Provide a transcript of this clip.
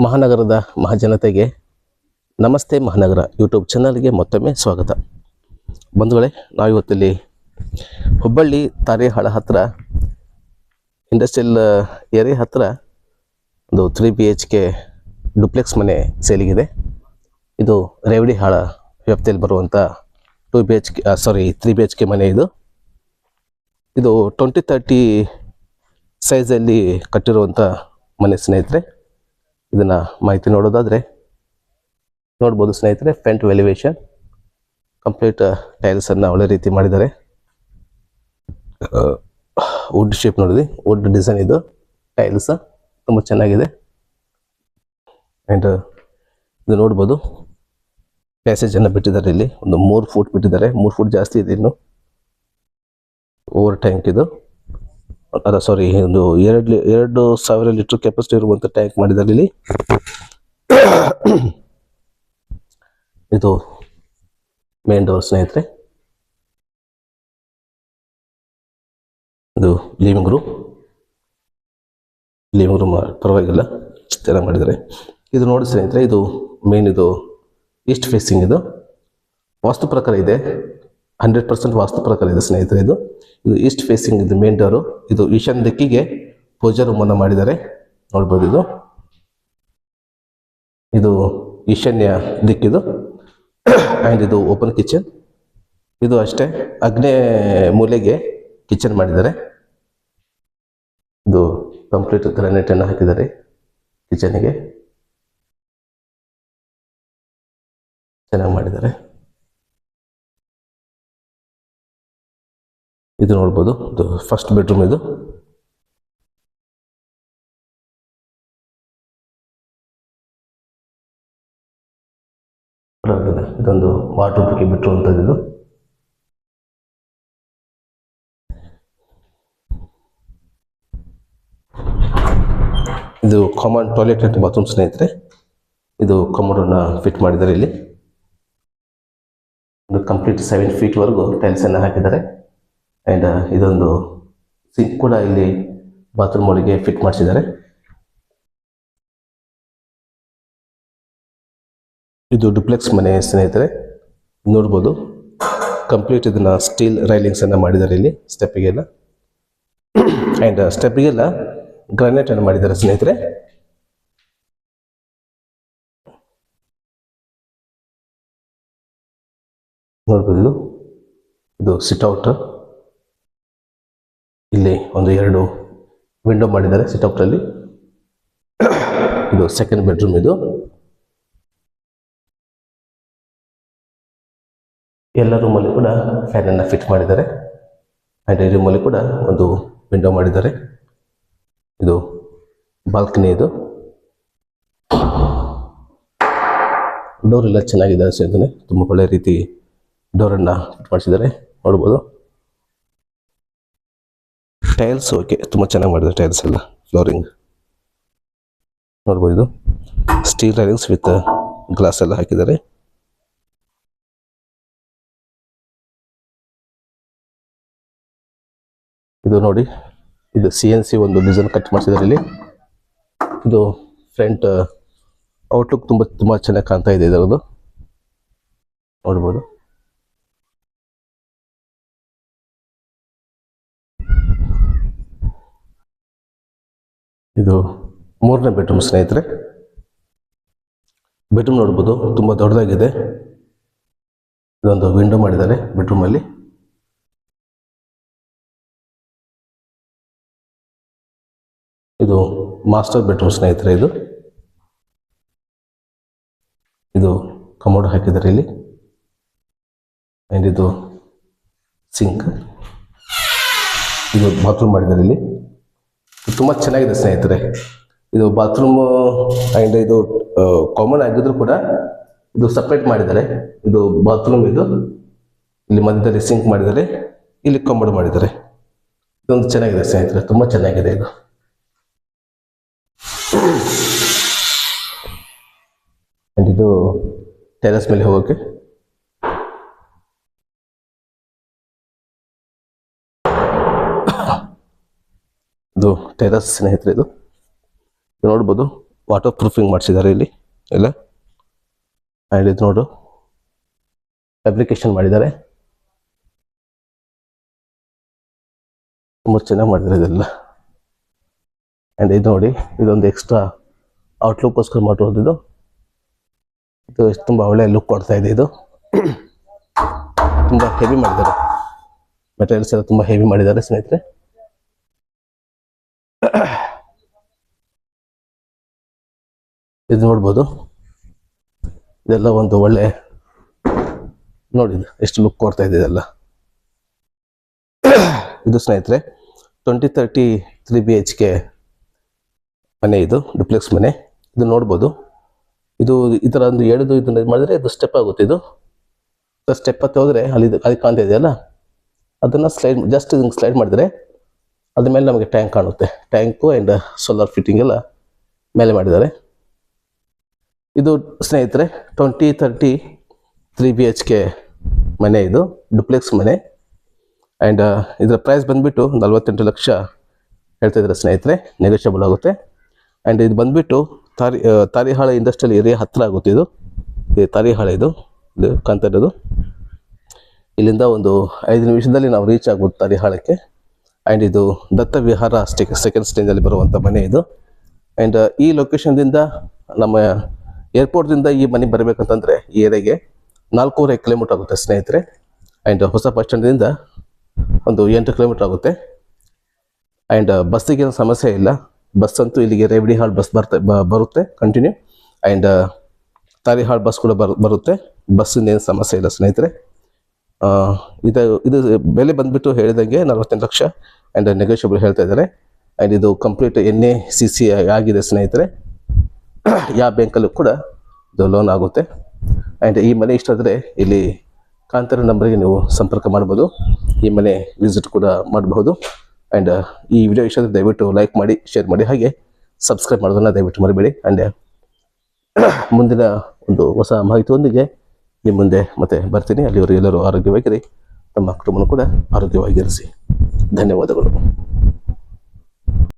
ಮಹಾನಗರದ ಮಹಾಜನತೆಗೆ ನಮಸ್ತೆ ಮಹಾನಗರ ಯೂಟ್ಯೂಬ್ ಚಾನಲ್ಗೆ ಮತ್ತೊಮ್ಮೆ ಸ್ವಾಗತ. ಬಂಧುಗಳೇ, ನಾವಿವತ್ತಿಲ್ಲಿ ಹುಬ್ಬಳ್ಳಿ ತಾರೇಹಾಳ ಹತ್ರ ಇಂಡಸ್ಟ್ರಿಯಲ್ ಏರಿಯಾ ಹತ್ರ ಒಂದು 3 BHK ಡುಪ್ಲೆಕ್ಸ್ ಮನೆ ಸೇಲಿಗಿದೆ. ಇದು ರೇವಡಿಹಾಳ ವ್ಯಾಪ್ತಿಯಲ್ಲಿ ಬರುವಂಥ 3 BHK ಮನೆ. ಇದು 2030 ಸೈಜಲ್ಲಿ ಕಟ್ಟಿರುವಂಥ ಮನೆ ಸ್ನೇಹಿತರೆ. ಇದನ್ನು ಮಾಹಿತಿ ನೋಡೋದಾದರೆ ನೋಡ್ಬೋದು ಸ್ನೇಹಿತರೆ. ಫ್ರಂಟ್ ವೆಲಿವೇಶನ್ ಕಂಪ್ಲೀಟ್ ಟೈಲ್ಸನ್ನು ಒಳ್ಳೆ ರೀತಿ ಮಾಡಿದ್ದಾರೆ. ವುಡ್ ಶೇಪ್ ನೋಡಿದ್ವಿ, ವುಡ್ ಡಿಸೈನ್ ಇದು ಟೈಲ್ಸ್ ತುಂಬ ಚೆನ್ನಾಗಿದೆ. ಆ್ಯಂಡ್ ಇದು ನೋಡ್ಬೋದು ಪ್ಯಾಸೇಜನ್ನು ಬಿಟ್ಟಿದ್ದಾರೆ. ಇಲ್ಲಿ ಒಂದು 3 ಫೂಟ್ ಬಿಟ್ಟಿದ್ದಾರೆ. 3 ಫೂಟ್ ಜಾಸ್ತಿ ಇದೆ. ಇನ್ನು ಓವರ್ ಟ್ಯಾಂಕ್ ಇದು, ಒಂದು 2,000 ಲೀಟರ್ ಕೆಪಾಸಿಟಿ ಇರುವಂಥ ಟ್ಯಾಂಕ್ ಮಾಡಿದ್ದಾರೆ ಇಲ್ಲಿ. ಇದು ಮೇನ್ ಡೋರ್ ಸ್ನೇಹಿತರೆ. ಇದು ಲಿವಿಂಗ್ ರೂಮ್ ಪರವಾಗಿಲ್ಲ, ಚೆನ್ನಾಗಿ ಮಾಡಿದ್ದಾರೆ. ಇದು ನೋಡಿ ಸ್ನೇಹಿತರೆ, ಇದು ಮೇನ್, ಇದು ಈಸ್ಟ್ ಫೇಸಿಂಗ್. ಇದು ವಾಸ್ತು ಪ್ರಕಾರ ಇದೆ, 100% ವಾಸ್ತು ಪ್ರಕಾರ ಇದೆ ಸ್ನೇಹಿತರೆ. ಇದು ಈಸ್ಟ್ ಫೇಸಿಂಗ್, ಇದು ಮೇನ್ ಡೋರು. ಇದು ಈಶಾನ್ಯ ದಿಕ್ಕಿಗೆ ಪೂಜಾ ರೂಮನ್ನು ಮಾಡಿದ್ದಾರೆ, ನೋಡ್ಬೋದು. ಇದು ಈಶಾನ್ಯ ದಿಕ್ಕಿದು. ಆ್ಯಂಡ್ ಇದು ಓಪನ್ ಕಿಚನ್. ಇದು ಅಷ್ಟೇ ಆಗ್ನೇಯ ಮೂಲೆಗೆ ಕಿಚನ್ ಮಾಡಿದ್ದಾರೆ. ಇದು ಕಂಪ್ಲೀಟ್ ಗ್ರಾನೈಟನ್ನು ಹಾಕಿದ್ದಾರೆ ಕಿಚನ್ಗೆ, ಚೆನ್ನಾಗಿ ಮಾಡಿದ್ದಾರೆ. ಇದು ನೋಡ್ಬೋದು, ಇದು ಫಸ್ಟ್ ಬೆಡ್ರೂಮ್. ಇದು ಇದೊಂದು ವಾರ್ಡ್ರೋಬ್ಗೆ ಬಿಟ್ಟಿರುವಂಥದ್ದು. ಇದು ಕಾಮನ್ ಟಾಯ್ಲೆಟ್ ಅಂಡ್ ಬಾತ್ರೂಮ್ ಸ್ನೇಹಿತರೆ. ಇದು ಕಮೋಡನ್ನು ಫಿಟ್ ಮಾಡಿದ್ದಾರೆ ಇಲ್ಲಿ. ಇದು ಕಂಪ್ಲೀಟ್ 7 ಫೀಟ್ವರೆಗೂ ಟೈಲ್ಸನ್ನು ಹಾಕಿದ್ದಾರೆ. ಆ್ಯಂಡ್ ಇದೊಂದು ಸಿಂಕ್ ಕೂಡ ಇಲ್ಲಿ ಬಾತ್ರೂಮ್ ಒಳಗೆ ಫಿಟ್ ಮಾಡಿಸಿದ್ದಾರೆ. ಇದು ಡುಪ್ಲೆಕ್ಸ್ ಮನೆ ಸ್ನೇಹಿತರೆ, ನೋಡ್ಬೋದು. ಕಂಪ್ಲೀಟ್ ಇದನ್ನು ಸ್ಟೀಲ್ ರೈಲಿಂಗ್ಸನ್ನು ಮಾಡಿದ್ದಾರೆ ಇಲ್ಲಿ ಸ್ಟೆಪ್ಪಿಗೆಲ್ಲ. ಆ್ಯಂಡ್ ಸ್ಟೆಪ್ಪಿಗೆಲ್ಲ ಗ್ರಾನೈಟನ್ನು ಮಾಡಿದ್ದಾರೆ ಸ್ನೇಹಿತರೆ. ನೋಡ್ಬೋದು, ಇದು ಸಿಟ್ಔಟ್. ಇಲ್ಲಿ 2 ವಿಂಡೋ ಮಾಡಿದ್ದಾರೆ ಸಿಟ್ಔಟಲ್ಲಿ. ಇದು ಸೆಕೆಂಡ್ ಬೆಡ್ರೂಮ್. ಇದು ಎಲ್ಲ ರೂಮಲ್ಲಿ ಕೂಡ ಫ್ಯಾನನ್ನು ಫಿಟ್ ಮಾಡಿದ್ದಾರೆ. ಆ್ಯಂಡ್ ಈ ರೂಮಲ್ಲಿ ಕೂಡ ಒಂದು ವಿಂಡೋ ಮಾಡಿದ್ದಾರೆ. ಇದು ಬಾಲ್ಕನಿ. ಇದು ಡೋರ್ ಎಲ್ಲ ಚೆನ್ನಾಗಿದೆ ಸ್ನೇಹಿತರೆ, ತುಂಬ ಒಳ್ಳೆ ರೀತಿ ಡೋರನ್ನು ಫಿಟ್ ಮಾಡಿಸಿದ್ದಾರೆ, ನೋಡ್ಬೋದು. ಟೈಲ್ಸ್ ಓಕೆ, ತುಂಬ ಚೆನ್ನಾಗಿ ಮಾಡಿದ್ದಾರೆ ಟೈಲ್ಸ್ ಎಲ್ಲ. ಫ್ಲೋರಿಂಗ್ ನೋಡ್ಬೋದು, ಇದು ಸ್ಟೀಲ್ ರೈಲಿಂಗ್ಸ್ ವಿತ್ ಗ್ಲಾಸ್ ಎಲ್ಲ ಹಾಕಿದ್ದಾರೆ. ಇದು ನೋಡಿ, ಇದು CNC ಒಂದು ಡಿಸೈನ್ ಕಟ್ ಮಾಡಿಸಿದ್ದಾರೆ ಇಲ್ಲಿ. ಇದು ಫ್ರಂಟ್ ಔಟ್ಲುಕ್ ತುಂಬ ಚೆನ್ನಾಗಿ ಕಾಣ್ತಾ ಇದೆ ಇದರದ್ದು, ನೋಡ್ಬೋದು. ಇದು 3ನೇ ಬೆಡ್ರೂಮ್ ಸ್ನೇಹಿತರೆ. ಬೆಡ್ರೂಮ್ ನೋಡ್ಬೋದು, ತುಂಬ ದೊಡ್ಡದಾಗಿದೆ. ಇದೊಂದು ವಿಂಡೋ ಮಾಡಿದ್ದಾರೆ ಬೆಡ್ರೂಮಲ್ಲಿ. ಇದು ಮಾಸ್ಟರ್ ಬೆಡ್ರೂಮ್ ಸ್ನೇಹಿತರೆ. ಇದು ಕಮೋಡ್ ಹಾಕಿದ್ದಾರೆ ಇಲ್ಲಿ. ಆ್ಯಂಡ್ ಇದು ಸಿಂಕ್. ಇದು ಬಾತ್ರೂಮ್ ಮಾಡಿದ್ದಾರೆ ಇಲ್ಲಿ. ತುಂಬ ಚೆನ್ನಾಗಿದೆ ಸ್ನೇಹಿತರೆ. ಇದು ಬಾತ್ರೂಮ್ ಆ್ಯಂಡ್ ಇದು ಕಾಮನ್ ಆಗಿದ್ರು ಕೂಡ ಇದು ಸಪ್ರೇಟ್ ಮಾಡಿದ್ದಾರೆ. ಇದು ಬಾತ್ರೂಮ್. ಇದು ಇಲ್ಲಿ ಮಧ್ಯದಲ್ಲಿ ಸಿಂಕ್ ಮಾಡಿದ್ದಾರೆ, ಇಲ್ಲಿ ಕಮೋಡ್ ಮಾಡಿದ್ದಾರೆ. ಇದೊಂದು ಚೆನ್ನಾಗಿದೆ ಸ್ನೇಹಿತರೆ, ತುಂಬ ಚೆನ್ನಾಗಿದೆ ಇದು. ಆ್ಯಂಡ್ ಇದು ಟೆರೆಸ್ ಮೇಲೆ ಹೋಗೋಕ್ಕೆ. ಇದು ಟೆರೆಸ್ ಸ್ನೇಹಿತರೆ. ಇದು ನೋಡ್ಬೋದು, ವಾಟರ್ ಪ್ರೂಫಿಂಗ್ ಮಾಡಿಸಿದ್ದಾರೆ ಇಲ್ಲಿ ಎಲ್ಲ. ಆ್ಯಂಡ್ ಇದು ನೋಡು ಫ್ಯಾಬ್ರಿಕೇಶನ್ ಮಾಡಿದ್ದಾರೆ, ತುಂಬ ಚೆನ್ನಾಗಿ ಮಾಡಿದ್ದಾರೆ ಇದೆಲ್ಲ. ಆ್ಯಂಡ್ ಇದು ನೋಡಿ ಇದೊಂದು ಎಕ್ಸ್ಟ್ರಾ ಔಟ್ಲುಕ್ಕೋಸ್ಕರ ಮಾಡಿರೋದು ಇದು ತುಂಬ ಒಳ್ಳೆ ಲುಕ್ ಕೊಡ್ತಾ ಇದೆ. ಇದು ತುಂಬ ಹೆವಿ ಮಾಡಿದ್ದಾರೆ, ಮೆಟೀರಿಯಲ್ಸ್ ಎಲ್ಲ ತುಂಬ ಹೆವಿ ಮಾಡಿದ್ದಾರೆ ಸ್ನೇಹಿತರೆ. ಇದು ನೋಡ್ಬೋದು, ಇದೆಲ್ಲ ಒಂದು ಒಳ್ಳೆ ನೋಡಿ ಎಷ್ಟು ಲುಕ್ ಕೊಡ್ತಾ ಇದೆ ಇದೆಲ್ಲ. ಇದು ಸ್ನೇಹಿತರೆ 20-30 BHK ಮನೆ, ಇದು ಡುಪ್ಲೆಕ್ಸ್ ಮನೆ. ಇದು ನೋಡ್ಬೋದು, ಇದು ಈ ಥರ ಒಂದು ಎಳೆದು ಇದನ್ನ ಮಾಡಿದ್ರೆ ಇದು ಸ್ಟೆಪ್ ಆಗುತ್ತೆ. ಇದು ಸ್ಟೆಪ್ ಹತ್ತಿ ಹೋದರೆ ಅಲ್ಲಿ ಕಾಣ್ತಾ ಇದೆಯಲ್ಲ, ಅದನ್ನು ಜಸ್ಟ್ ಇದನ್ನು ಸ್ಲೈಡ್ ಮಾಡಿದರೆ ಅದ್ರ ಮೇಲೆ ನಮಗೆ ಟ್ಯಾಂಕ್ ಕಾಣುತ್ತೆ. ಟ್ಯಾಂಕು ಆ್ಯಂಡ್ ಸೋಲಾರ್ ಫಿಟ್ಟಿಂಗ್ ಎಲ್ಲ ಮೇಲೆ ಮಾಡಿದ್ದಾರೆ. ಇದು ಸ್ನೇಹಿತರೆ 20-30 BHK ಮನೆ, ಇದು ಡುಪ್ಲೆಕ್ಸ್ ಮನೆ. ಆ್ಯಂಡ್ ಇದರ ಪ್ರೈಸ್ ಬಂದುಬಿಟ್ಟು 48 ಲಕ್ಷ ಹೇಳ್ತಾ ಇದ್ದಾರೆ ಸ್ನೇಹಿತರೆ, ನೆಗೋಷಿಯಬಲ್ ಆಗುತ್ತೆ. ಆ್ಯಂಡ್ ಇದು ಬಂದುಬಿಟ್ಟು ತಾರಿಹಾಳ ಇಂಡಸ್ಟ್ರಿಯಲ್ ಏರಿಯಾ ಹತ್ತಿರ ಆಗುತ್ತೆ. ಇದು ತಾರಿಹಾಳ ಇದು ಕಾಣ್ತಾ ಇರೋದು. ಇಲ್ಲಿಂದ ಒಂದು 5 ನಿಮಿಷದಲ್ಲಿ ನಾವು ರೀಚ್ ಆಗ್ಬೋದು ತಾರಿಹಾಳಕ್ಕೆ. ಆ್ಯಂಡ್ ಇದು ದತ್ತ ವಿಹಾರ ಸೆಕೆಂಡ್ ಸ್ಟೇಜಲ್ಲಿ ಬರುವಂಥ ಮನೆ ಇದು. ಆ್ಯಂಡ್ ಈ ಲೊಕೇಶನ್ದಿಂದ ನಮ್ಮ ಏರ್ಪೋರ್ಟ್ದಿಂದ ಈ ಮನೆ ಬರಬೇಕಂತಂದರೆ ಈ ಏರಿಯಾಗೆ 4.5 ಕಿಲೋಮೀಟರ್ ಆಗುತ್ತೆ ಸ್ನೇಹಿತರೆ. ಆ್ಯಂಡ್ ಹೊಸ ಬಸ್ ಸ್ಟ್ಯಾಂಡಿಂದ ಒಂದು 8 ಕಿಲೋಮೀಟರ್ ಆಗುತ್ತೆ. ಆ್ಯಂಡ್ ಬಸ್ಸಿಗೇನು ಸಮಸ್ಯೆ ಇಲ್ಲ, ಬಸ್ ಅಂತೂ ಇಲ್ಲಿಗೆ ರೇವಡಿಹಾಳ್ ಬಸ್ ಬರುತ್ತೆ ಕಂಟಿನ್ಯೂ. ಆ್ಯಂಡ್ ತಾರಿಹಾಳ್ ಬಸ್ ಕೂಡ ಬರುತ್ತೆ, ಬಸ್ಸಿಂದ ಏನು ಸಮಸ್ಯೆ ಇಲ್ಲ ಸ್ನೇಹಿತರೆ. ಇದು ಬೆಲೆ ಬಂದುಬಿಟ್ಟು ಹೇಳಿದಂಗೆ 48 ಲಕ್ಷ ಆ್ಯಂಡ್ ನೆಗೋಷಿಯಬಲ್ ಹೇಳ್ತಾ ಇದ್ದಾರೆ. ಆ್ಯಂಡ್ ಇದು ಕಂಪ್ಲೀಟ್ NACC ಆಗಿದೆ ಸ್ನೇಹಿತರೆ. ಯಾವ ಬ್ಯಾಂಕಲ್ಲೂ ಕೂಡ ಇದು ಲೋನ್ ಆಗುತ್ತೆ. ಆ್ಯಂಡ್ ಈ ಮನೆ ಇಷ್ಟ ಆದರೆ ಇಲ್ಲಿ ಕಾಂತಾರ ನಂಬರಿಗೆ ನೀವು ಸಂಪರ್ಕ ಮಾಡ್ಬೋದು, ಈ ಮನೆ ವಿಸಿಟ್ ಕೂಡ ಮಾಡಬಹುದು. ಆ್ಯಂಡ್ ಈ ವಿಡಿಯೋ ಇಷ್ಟ ಆದರೆ ದಯವಿಟ್ಟು ಲೈಕ್ ಮಾಡಿ, ಶೇರ್ ಮಾಡಿ, ಹಾಗೆ ಸಬ್ಸ್ಕ್ರೈಬ್ ಮಾಡೋದನ್ನು ದಯವಿಟ್ಟು ಮರಿಬೇಡಿ. ಆ್ಯಂಡ್ ಮುಂದಿನ ಒಂದು ಹೊಸ ಮಾಹಿತಿಯೊಂದಿಗೆ ನಿಮ್ಮ ಮುಂದೆ ಮತ್ತೆ ಬರ್ತೀನಿ. ಅಲ್ಲಿವರೆಗೂ ಎಲ್ಲರೂ ಆರೋಗ್ಯವಾಗಿರಿ, ತಮ್ಮ ಕುಟುಂಬನೂ ಕೂಡ ಆರೋಗ್ಯವಾಗಿರಿಸಿ. ಧನ್ಯವಾದಗಳು.